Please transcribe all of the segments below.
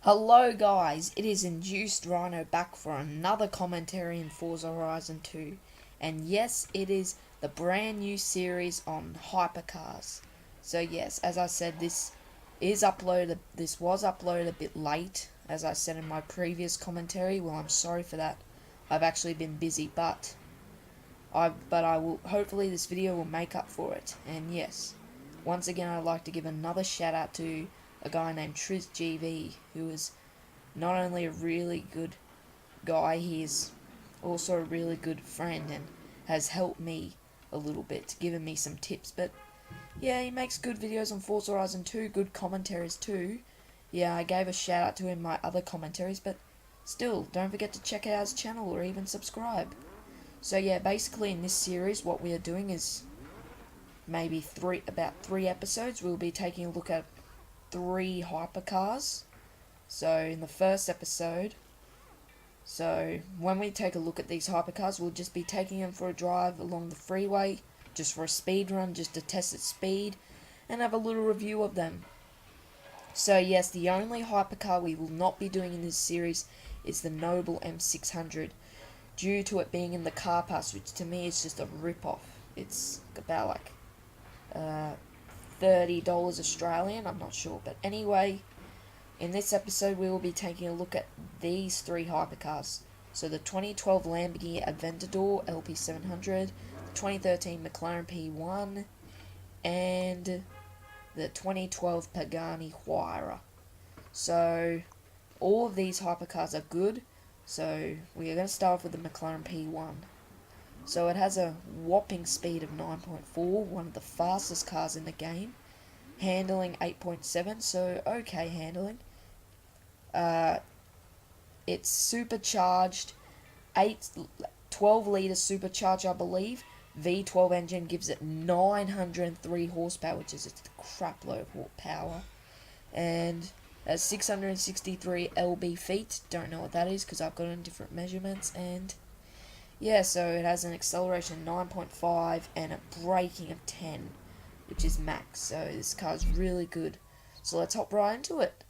Hello guys, it is Induced Rhino back for another commentary in Forza Horizon 2. And yes, it is the brand new series on Hypercars. So yes, as I said, this was uploaded a bit late, as I said in my previous commentary. Well, I'm sorry for that. I've actually been busy, but I will, hopefully this video will make up for it. And yes, once again I'd like to give another shout out to a guy named TrizGV, who is not only a really good guy, he's also a really good friend and has helped me a little bit, given me some tips. But yeah, he makes good videos on Forza Horizon 2, good commentaries too. Yeah, I gave a shout out to him in my other commentaries, but still, don't forget to check out his channel or even subscribe. So yeah, basically in this series what we are doing is maybe about three episodes. We'll be taking a look at 3 hypercars. So in the first episode, when we take a look at these hypercars, we'll just be taking them for a drive along the freeway, just for a speed run, just to test its speed, and have a little review of them. So yes, the only hypercar we will not be doing in this series is the Noble M600, due to it being in the car pass, which to me is just a rip-off. It's about like $30 Australian, I'm not sure. But anyway, in this episode we will be taking a look at these 3 hypercars. So the 2012 Lamborghini Aventador LP700, the 2013 McLaren P1, and the 2012 Pagani Huayra. So all of these hypercars are good. So we are going to start off with the McLaren P1. So it has a whopping speed of 9.4, one of the fastest cars in the game. Handling 8.7, so okay handling. It's supercharged, 12 litre supercharged, I believe. V12 engine gives it 903 horsepower, which is a crap load of power. And 663 lb feet, don't know what that is because I've got it in different measurements. And yeah, so it has an acceleration of 9.5 and a braking of 10, which is max. So this car's really good. So let's hop right into it.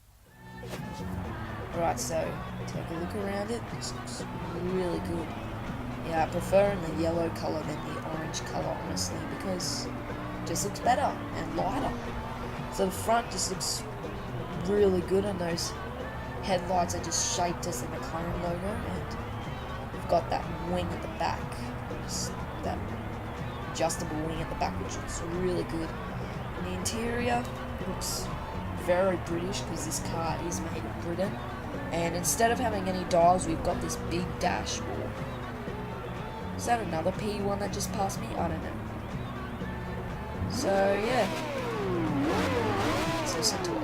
Right, so take a look around it. This looks really good. Yeah, I prefer in the yellow colour than the orange colour, honestly, because it just looks better and lighter. So the front just looks really good, and those headlights are just shaped as the McLaren logo, and we've got that wing at the back, that adjustable wing at the back, which looks really good. And the interior looks very British because this car is made in Britain, and instead of having any dials, we've got this big dashboard. Is that another P1 that just passed me? I don't know. So yeah, let's listen to it.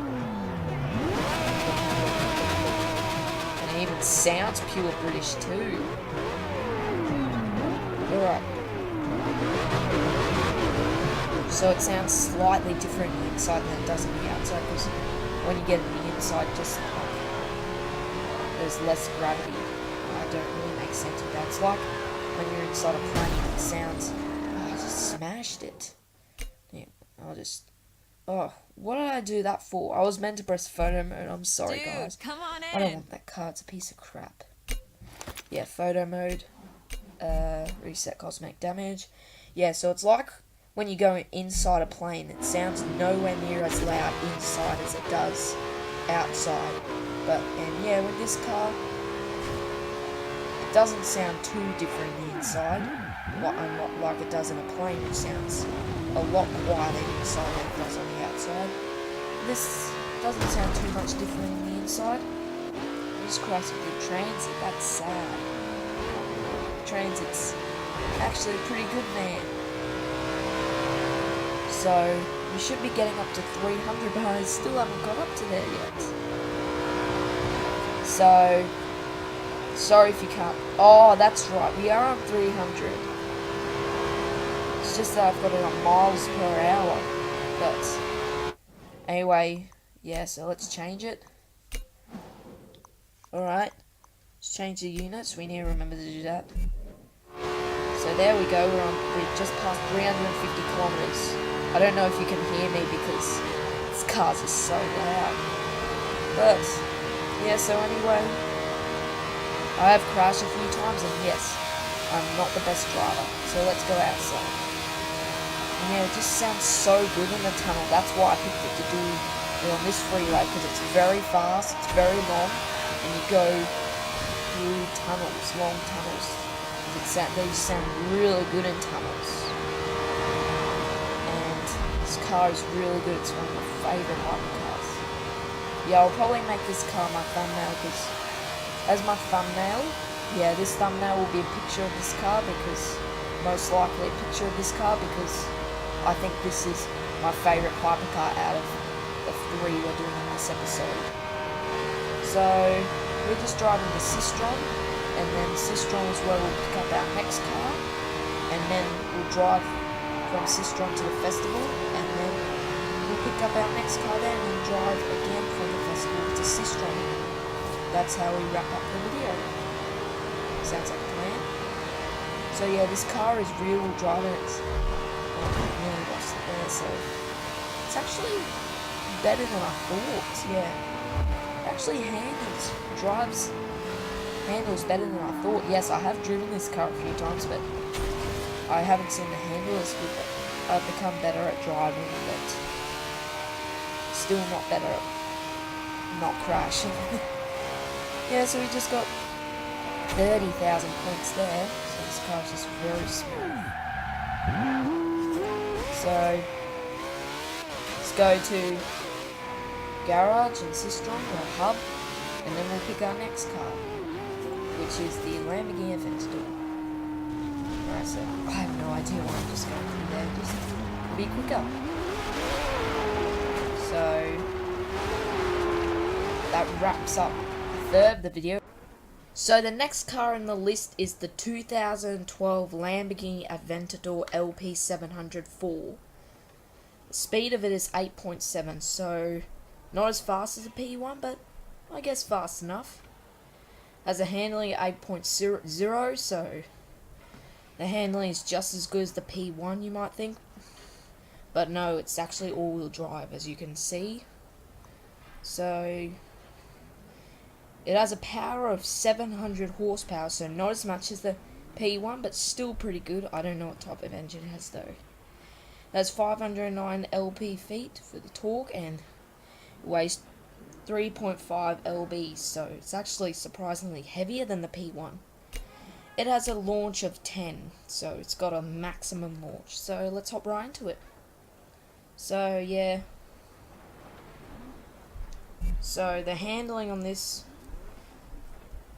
And it even sounds pure British too. Alright. So it sounds slightly different on the inside than it does on the outside, because when you get on the inside, just like, there's less gravity. I don't really make sense with that. It's like when you're inside a plane, it sounds... Oh, I just smashed it. Yeah, Oh, what did I do that for? I was meant to press photo mode. I'm sorry, Dude, guys. come on in. I don't want that car. It's a piece of crap. Yeah, photo mode. Reset cosmetic damage. Yeah, so it's like when you go inside a plane, it sounds nowhere near as loud inside as it does outside. And yeah, with this car, it doesn't sound too different in the inside, like it does in a plane, which sounds a lot quieter inside than it does on the outside. This doesn't sound too much different in the inside. Just crashing through transit, that's sad. Transit's actually pretty good, man. So we should be getting up to 300, but I still haven't got up to there yet. So sorry if you can't. Oh, that's right, we are on 300. It's just that I've got it on miles per hour. But anyway, yeah, so let's change it. Alright, let's change the units. We need to remember to do that. So there we go, we're just past 350 kilometers. I don't know if you can hear me because this car's is so loud. But Yeah, so anyway, I have crashed a few times, and yes, I'm not the best driver. So let's go outside. And yeah, it just sounds so good in the tunnel. That's why I picked it to do it on this freeway, because it's very fast, it's very long, and you go through tunnels, long tunnels. They sound really good in tunnels. And this car is really good. It's one of my favourite hypercars. Yeah, I'll probably make this car my thumbnail, because as my thumbnail, yeah, this thumbnail will be a picture of this car, because most likely a picture of this car, because I think this is my favourite hypercar out of the 3 we're doing in this episode. So we're just driving the Sistron, and then Sistron is where we'll pick up our next car, and then we'll drive from Sistron to the festival, and then we'll pick up our next car there, and then drive again from the festival to Sistron. That's how we wrap up the video. Sounds like a plan. So yeah, this car is rear-wheel drive, and it's really lost it there, so it's actually better than I thought. Yeah, it actually handles better than I thought. Yes, I have driven this car a few times, but I haven't seen the handle as good. I've become better at driving, but still not better at not crashing. Yeah, so we just got 30,000 points there, so this car's just very smooth. So let's go to garage and Sistron, or hub, and then we'll pick our next car, which is the Lamborghini Aventador. Alright, so I have no idea why I'm just going through there, just to be quicker. So that wraps up the third of the video. So the next car in the list is the 2012 Lamborghini Aventador LP700-4. The speed of it is 8.7, so not as fast as the P1, but I guess fast enough. Has a handling at 8.0, so the handling is just as good as the P1, you might think. But no, it's actually all-wheel drive, as you can see. So it has a power of 700 horsepower, so not as much as the P1, but still pretty good. I don't know what type of engine it has though. That's 509 LP-feet for the torque, and weighs 3.5 lb, so it's actually surprisingly heavier than the P1. It has a launch of 10, so it's got a maximum launch. So let's hop right into it. So yeah. So the handling on this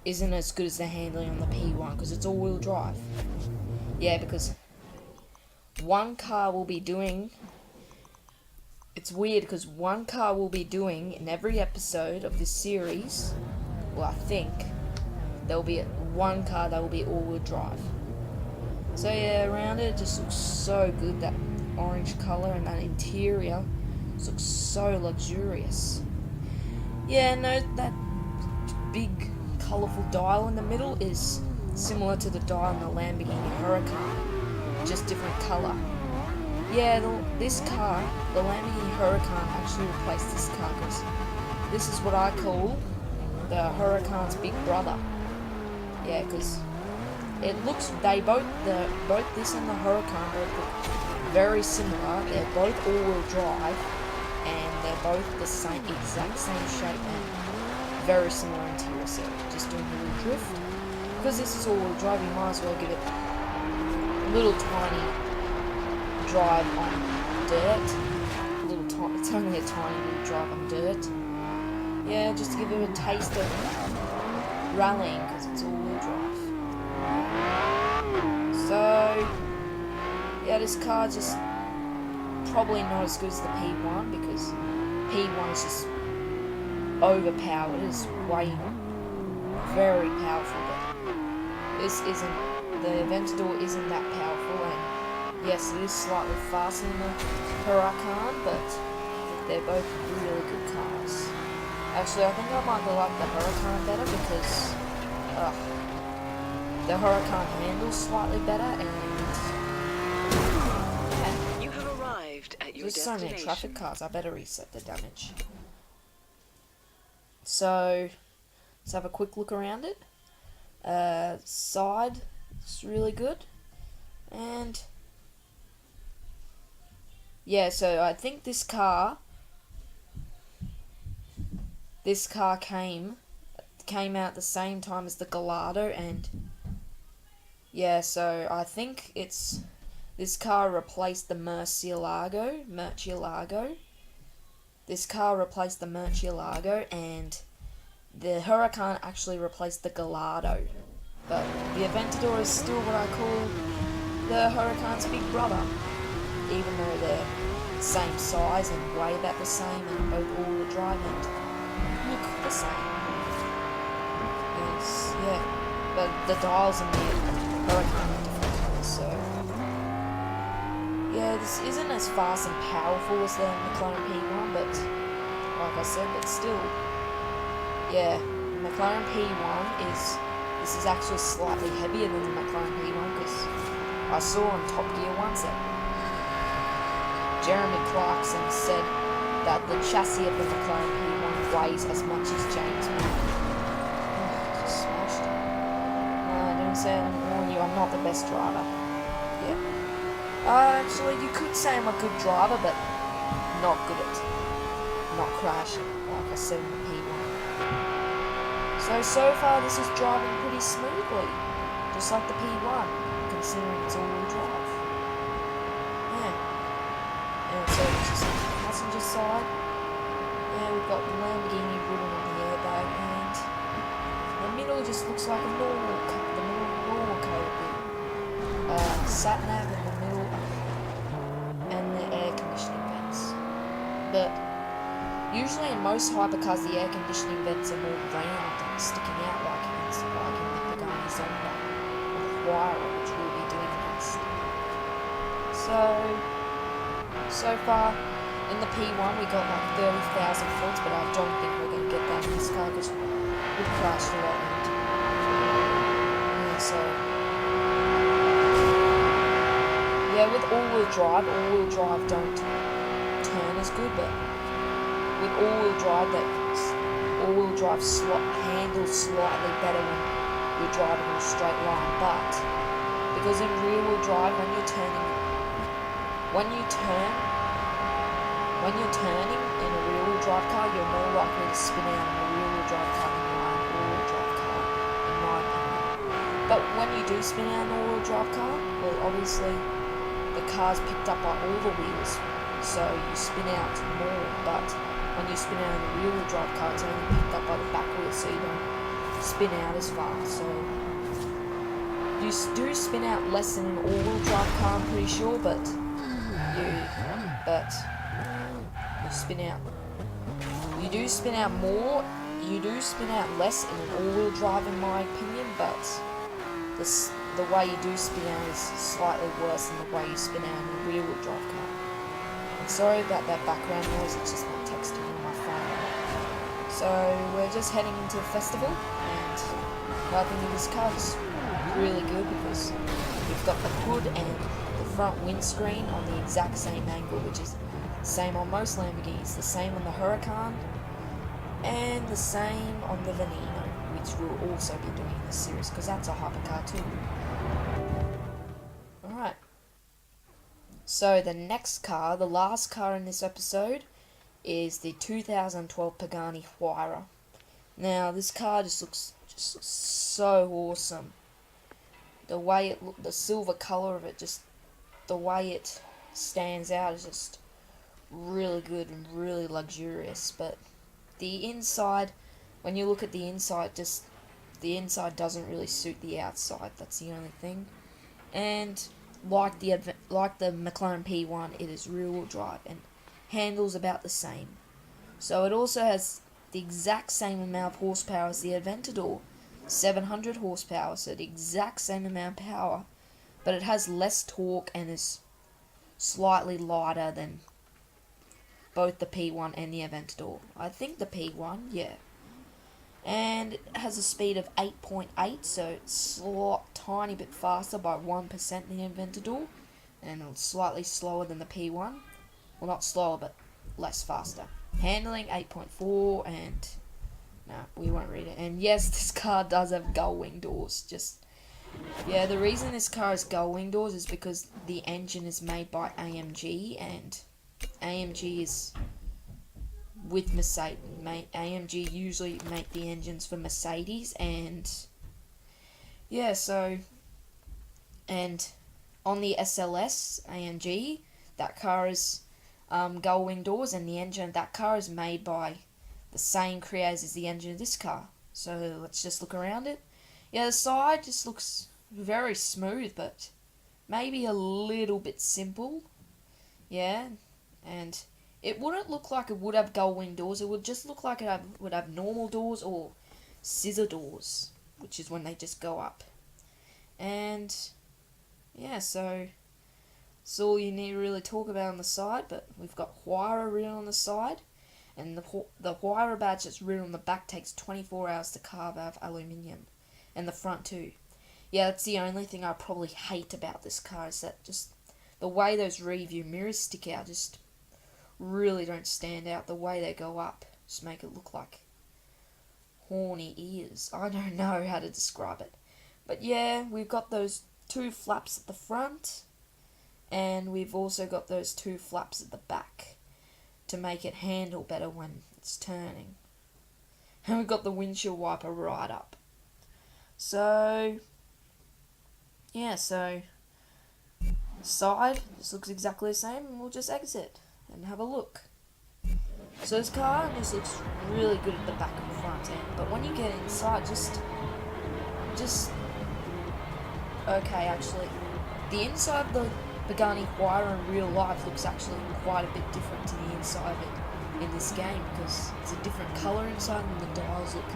isn't as good as the handling on the P1, because it's all-wheel drive. Yeah, because one car will be doing... It's weird, because one car will be doing, in every episode of this series, well, I think, there will be one car that will be all-wheel drive. So yeah, around it just looks so good, that orange colour, and that interior just looks so luxurious. Yeah, no, that big colourful dial in the middle is similar to the dial in the Lamborghini Huracan, just different colour. Yeah, this car, the Lamborghini Huracan, actually replaced this car, because this is what I call the Huracan's big brother. Yeah, because it looks, both this and the Huracan both look very similar. They're both all-wheel drive, and they're both the exact same shape and very similar interior. So just doing a little drift. Because this is all-wheel drive, you might as well give it a little tiny drive on dirt. It's only a tiny little drive on dirt. Yeah, just to give it a taste of rallying, because it's all-wheel drive. So yeah, this car just probably not as good as the P1, because P1 is just overpowered. It's way very powerful, but this isn't. The Aventador isn't that powerful, and yes, it is slightly faster than the Huracan, but they're both really good cars. Actually, I think I might like the Huracan better, because the Huracan handles slightly better, and you have arrived at your there's so destination. many traffic cars. I better reset the damage. So Let's have a quick look around it. Side, it's really good. And yeah, so I think this car came out the same time as the Gallardo, and yeah, so I think this car replaced the Murcielago. This car replaced the Murcielago, and the Huracan actually replaced the Gallardo. But the Aventador is still what I call the Huracan's big brother, even though they're the same size and weigh about the same, and both all-wheel drive and look the same. Yes, yeah, but the dials in the Huracan are different colours, so yeah, this isn't as fast and powerful as the McLaren P1, but like I said, but still, yeah, McLaren P1 this is actually slightly heavier than the McLaren P1, because I saw on Top Gear once that Jeremy Clarkson said that the chassis of the McLaren P1 weighs as much as James Mann. Just smashed. No, I didn't say it, I'm warning you, I'm not the best driver. Yeah. Actually, you could say I'm a good driver, but not good at not crashing, like I said in the P1. So far this is driving pretty smoothly, just like the P1, considering it's all-wheel drive. Yeah. And so it's just the passenger side, and we've got the Lamborghini written on the airbag, and the middle just looks like a normal coat. Sat nav in the middle, and the air conditioning vents. But usually in most hypercars, the air conditioning vents are more round and sticking out, like in the Pagani Zonda or the Huayra, which we'll be doing next. So far in the P1 we got like 30,000 volts, but I don't think we're going to get that in this car because we've crashed a lot. And so yeah, with all-wheel drive don't turn as good, but with all-wheel drive, handles slightly better when you're driving in a straight line. But because in rear-wheel drive, when you're turning in a rear-wheel drive car, you're more likely to spin out in a rear-wheel drive car than you are in an all-wheel drive car, in my opinion. But when you do spin out an all-wheel drive car, well, obviously the car's picked up by all the wheels, so you spin out more. But when you spin out in a rear-wheel drive car, it's only picked up by the back wheels, so you don't spin out as far. So you do spin out less than an all-wheel drive car, I'm pretty sure, but you spin out. You do spin out more. You do spin out less in an all-wheel drive, in my opinion, but the way you do spin out is slightly worse than the way you spin out in a rear-wheel drive car. And sorry about that background noise, it's just my texting on my phone. So we're just heading into the festival, and I think this car is really good because we've got the hood and the front windscreen on the exact same angle, which is the same on most Lamborghinis, the same on the Huracan, and the same on the Veneno, which we'll also be doing in this series because that's a hypercar too. Alright. So the next car, the last car in this episode, is the 2012 Pagani Huayra. Now this car just looks so awesome. The way it the silver color of it, just the way it stands out is just really good and really luxurious. But the inside, when you look at the inside, just the inside doesn't really suit the outside. That's the only thing. And like the McLaren P1, it is rear-wheel drive and handles about the same. So it also has the exact same amount of horsepower as the Aventador, 700 horsepower, so the exact same amount of power, but it has less torque and is slightly lighter than both the P1 and the Aventador. I think the P1, yeah. And it has a speed of 8.8, so it's tiny bit faster by 1% than the Aventador, and it's slightly slower than the P1. Well, not slower, but less faster. Handling 8.4, and we won't read it. And yes, this car does have gull wing doors. Yeah, the reason this car has gull wing doors is because the engine is made by AMG, and AMG is with Mercedes. AMG usually make the engines for Mercedes, and yeah, so, and on the SLS AMG, that car is gull wing doors, and the engine of that car is made by the same creators as the engine of this car. So let's just look around it. Yeah, the side just looks very smooth, but maybe a little bit simple. Yeah, and it wouldn't look like it would have gull wing doors. It would just look like it would have normal doors or scissor doors, which is when they just go up. And yeah, so that's all you need to really talk about on the side. But we've got Huayra written on the side, and the Huayra badge that's written on the back takes 24 hours to carve out of aluminium, and the front too. Yeah, that's the only thing I probably hate about this car, is that just the way those rear view mirrors stick out just really don't stand out. The way they go up just make it look like horny ears. I don't know how to describe it. But yeah, we've got those two flaps at the front, and we've also got those two flaps at the back to make it handle better when it's turning. And we've got the windshield wiper right up. So yeah, so side just looks exactly the same, and we'll just exit and have a look. So this car just looks really good at the back and front end, but when you get inside, just okay, actually, the inside of the Pagani Huayra in real life looks actually quite a bit different to the inside of it in this game, because it's a different colour inside and the dials look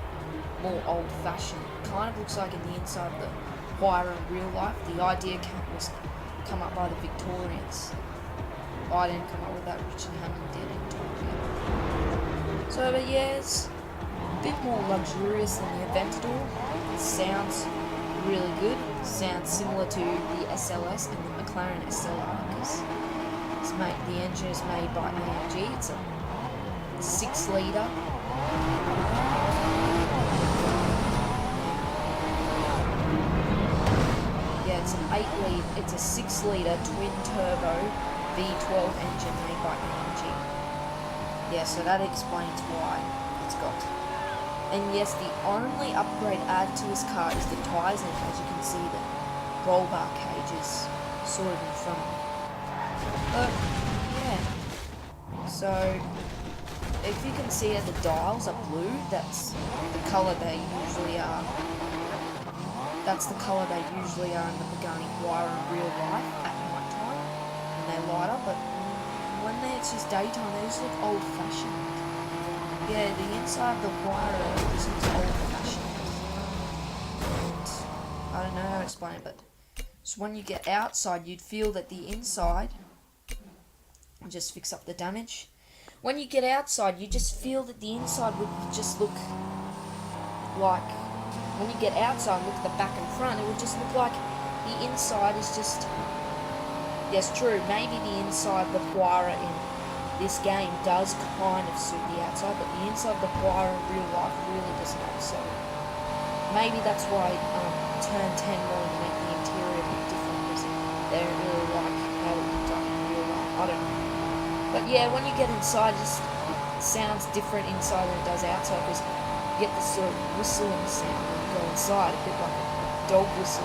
more old-fashioned. It kind of looks like in the inside of the Huayra in real life. The idea was come up by the Victorians. I didn't come up with that, Richard Hammond did in time. So, but yeah, it's a bit more luxurious than the Aventador. It sounds really good. It sounds similar to the SLS and the McLaren SLR, because the engine is made by AMG. It's a 6-litre. Yeah, it's an 8-litre. It's a 6-litre twin-turbo V12 engine made by AMG. Yeah, so that explains why it's got. And yes, the only upgrade added to this car is the tyres, and as you can see, the roll bar cage is sort of in front of me. But yeah, so if you can see that the dials are blue, that's the colour they usually are. That's the colour they usually are in the Pagani Huayra in real life at night time, and they light up. But when it's just daytime, they just look old-fashioned. Yeah, the inside of the Huayra just looks old-fashioned. And I don't know how to explain it, but so when you get outside, you'd feel that the inside. I'll just fix up the damage. When you get outside, you just feel that the inside would just look like. When you get outside and look at the back and front, it would just look like the inside is just. Yes, true. Maybe the inside of the Huayra in this game does kind of suit the outside, but the inside of the Huayra in real life really does not. So maybe that's why Turn 10 wanted to make the interior a bit different, because they don't really like how it looked like in real life. I don't know. But yeah, when you get inside, it just sounds different inside than it does outside, because you get this sort of whistling sound when you go inside, a bit like a dog whistle.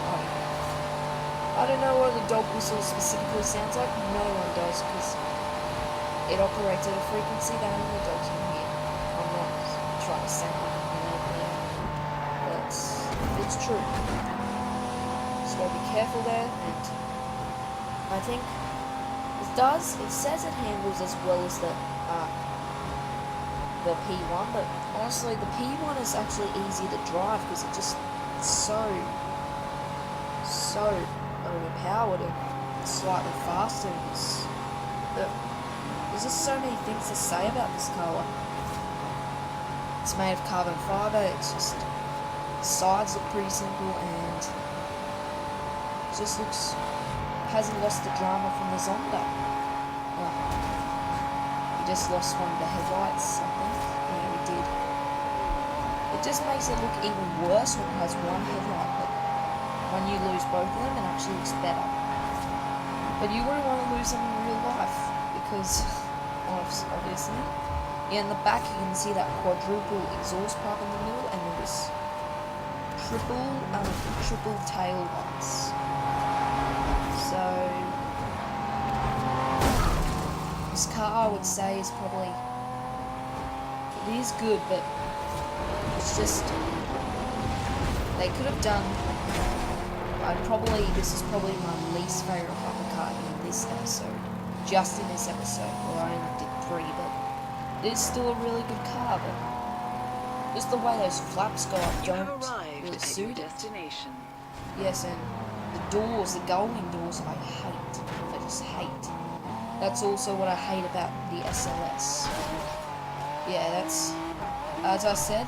I don't know what a dog whistle specifically sounds like. No one does, because it operates at a frequency that only dogs can hear. I'm not trying to sound like but it's true. So be careful there, and I think it says it handles as well as the P1, but honestly the P1 is actually easier to drive, because it's just so overpowered and slightly faster. There's just so many things to say about this car. It's made of carbon fibre. It's just the sides look pretty simple, and it just hasn't lost the drama from the Zonda. He just lost one of the headlights, I think. Yeah, he did. It It just makes it look even worse when it has one headlight, but when you lose both of them, it actually looks better. But you wouldn't want to lose them in real life, because, obviously. Yeah, in the back you can see that quadruple exhaust pipe in the middle, and there's triple tail lights. So, this car I would say is probably, it is good, but it's just, they could have done, this is probably my least favourite hypercar in this episode. Just in this episode, well, I only did 3, but it is still a really good car, but just the way those flaps go up don't really suit it. Yes, and the doors, the gullwing doors, I hate. I just hate. That's also what I hate about the SLS. Yeah, that's, as I said,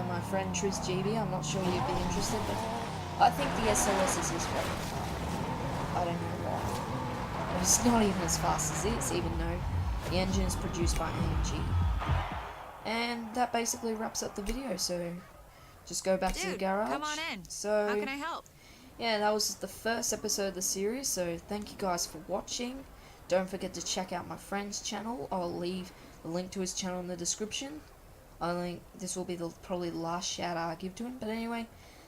my friend Tris GB, I'm not sure you'd be interested, but I think the SLS is his favourite car. I don't know why. But it's not even as fast as this, even though the engine is produced by AMG. And that basically wraps up the video, so just go back to the garage. Come on in. So, how can I help? yeah, that was the first episode of the series, so thank you guys for watching. Don't forget to check out my friend's channel. I'll leave the link to his channel in the description. This will be probably the last shout out I give to him, but anyway,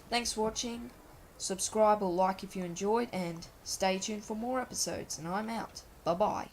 thanks for watching. Subscribe or like if you enjoyed, and stay tuned for more episodes, and I'm out. Bye bye.